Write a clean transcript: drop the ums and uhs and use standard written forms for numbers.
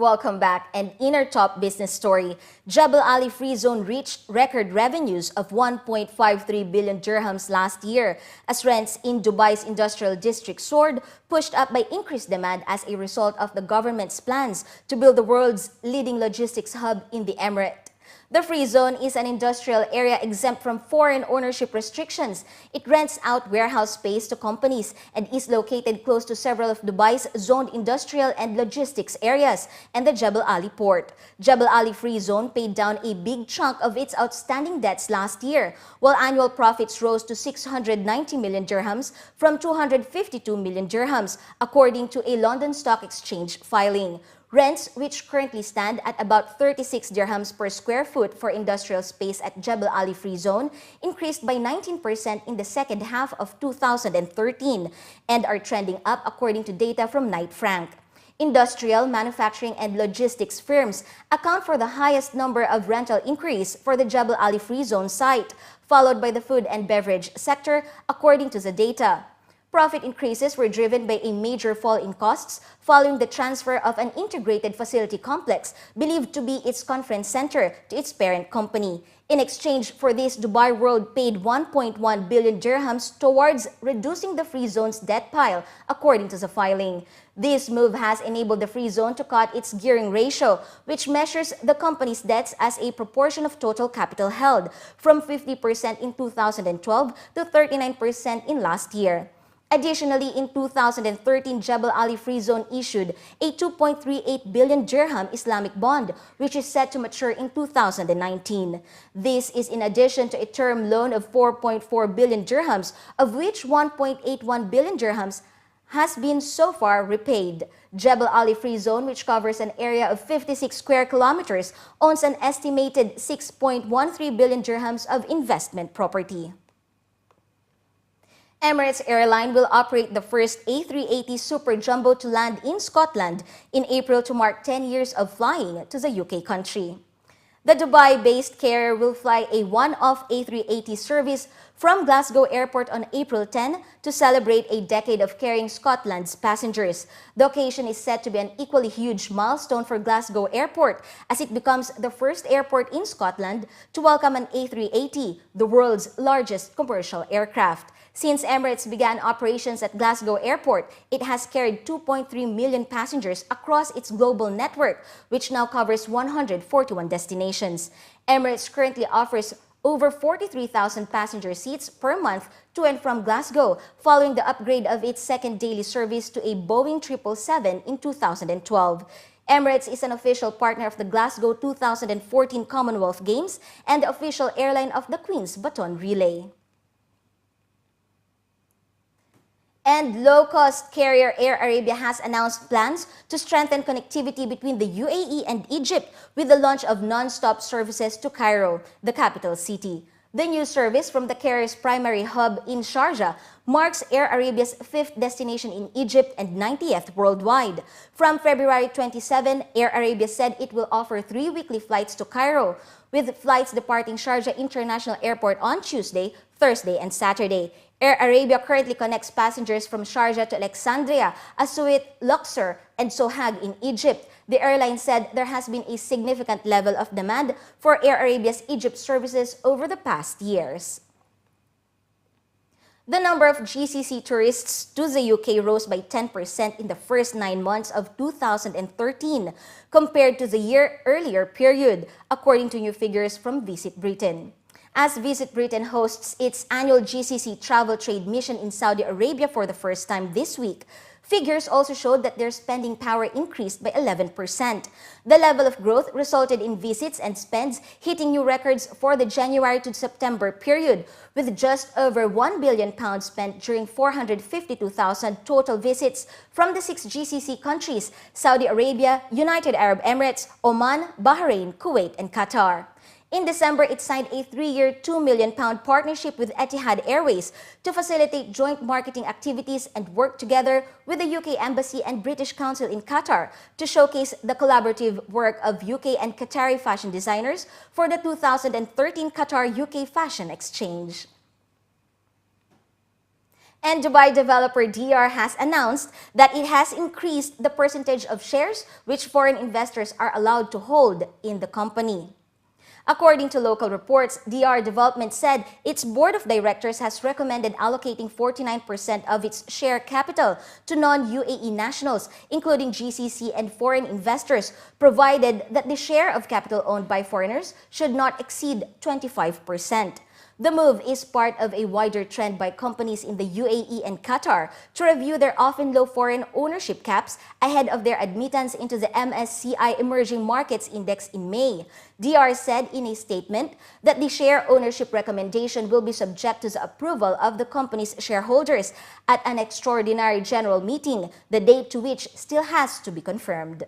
Welcome back. And in our top business story, Jebel Ali Freezone reached record revenues of 1.53 billion dirhams last year as rents in Dubai's industrial district soared, pushed up by increased demand as a result of the government's plans to build the world's leading logistics hub in the Emirate. The Free Zone is an industrial area exempt from foreign ownership restrictions. It rents out warehouse space to companies and is located close to several of Dubai's zoned industrial and logistics areas and the Jebel Ali port. Jebel Ali Free Zone paid down a big chunk of its outstanding debts last year, while annual profits rose to 690 million dirhams from 252 million dirhams, according to a London Stock Exchange filing. Rents, which currently stand at about 36 dirhams per square foot for industrial space at Jebel Ali Free Zone, increased by 19% in the second half of 2013 and are trending up according to data from Knight Frank. Industrial, manufacturing, and logistics firms account for the highest number of rental inquiries for the Jebel Ali Free Zone site, followed by the food and beverage sector, according to the data. Profit increases were driven by a major fall in costs following the transfer of an integrated facility complex believed to be its conference center to its parent company. In exchange for this, Dubai World paid 1.1 billion dirhams towards reducing the Free Zone's debt pile, according to the filing. This move has enabled the Free Zone to cut its gearing ratio, which measures the company's debts as a proportion of total capital held, from 50% in 2012 to 39% in last year. Additionally, in 2013, Jebel Ali Free Zone issued a 2.38 billion dirham Islamic bond, which is set to mature in 2019. This is in addition to a term loan of 4.4 billion dirhams, of which 1.81 billion dirhams has been so far repaid. Jebel Ali Free Zone, which covers an area of 56 square kilometers, owns an estimated 6.13 billion dirhams of investment property. Emirates Airline will operate the first A380 Super Jumbo to land in Scotland in April to mark 10 years of flying to the UK country. The Dubai-based carrier will fly a one-off A380 service from Glasgow Airport on April 10 to celebrate a decade of carrying Scotland's passengers. The occasion is set to be an equally huge milestone for Glasgow Airport as it becomes the first airport in Scotland to welcome an A380, the world's largest commercial aircraft. Since Emirates began operations at Glasgow Airport, it has carried 2.3 million passengers across its global network, which now covers 141 destinations. Emirates currently offers over 43,000 passenger seats per month to and from Glasgow, following the upgrade of its second daily service to a Boeing 777 in 2012. Emirates is an official partner of the Glasgow 2014 Commonwealth Games and the official airline of the Queen's Baton Relay. And low-cost carrier Air Arabia has announced plans to strengthen connectivity between the UAE and Egypt with the launch of non-stop services to Cairo, the capital city. The new service from the carrier's primary hub in Sharjah marks Air Arabia's 5th destination in Egypt and 90th worldwide. From February 27, Air Arabia said it will offer 3 weekly flights to Cairo, with flights departing Sharjah International Airport on Tuesday, Thursday, and Saturday. Air Arabia currently connects passengers from Sharjah to Alexandria, Asuit, Luxor, and Sohag in Egypt. The airline said there has been a significant level of demand for Air Arabia's Egypt services over the past years. The number of GCC tourists to the UK rose by 10% in the first 9 months of 2013 compared to the year earlier period, according to new figures from Visit Britain. As Visit Britain hosts its annual GCC travel trade mission in Saudi Arabia for the first time this week, figures also showed that their spending power increased by 11%. The level of growth resulted in visits and spends hitting new records for the January to September period, with just over £1 billion spent during 452,000 total visits from the 6 GCC countries: Saudi Arabia, United Arab Emirates, Oman, Bahrain, Kuwait, and Qatar. In December, it signed a 3-year, £2 million partnership with Etihad Airways to facilitate joint marketing activities and work together with the UK Embassy and British Council in Qatar to showcase the collaborative work of UK and Qatari fashion designers for the 2013 Qatar-UK Fashion Exchange. And Dubai developer DR has announced that it has increased the percentage of shares which foreign investors are allowed to hold in the company. According to local reports, DR Development said its board of directors has recommended allocating 49% of its share capital to non-UAE nationals, including GCC and foreign investors, provided that the share of capital owned by foreigners should not exceed 25%. The move is part of a wider trend by companies in the UAE and Qatar to review their often low foreign ownership caps ahead of their admittance into the MSCI Emerging Markets Index in May. DR said in a statement that the share ownership recommendation will be subject to the approval of the company's shareholders at an extraordinary general meeting, the date to which still has to be confirmed.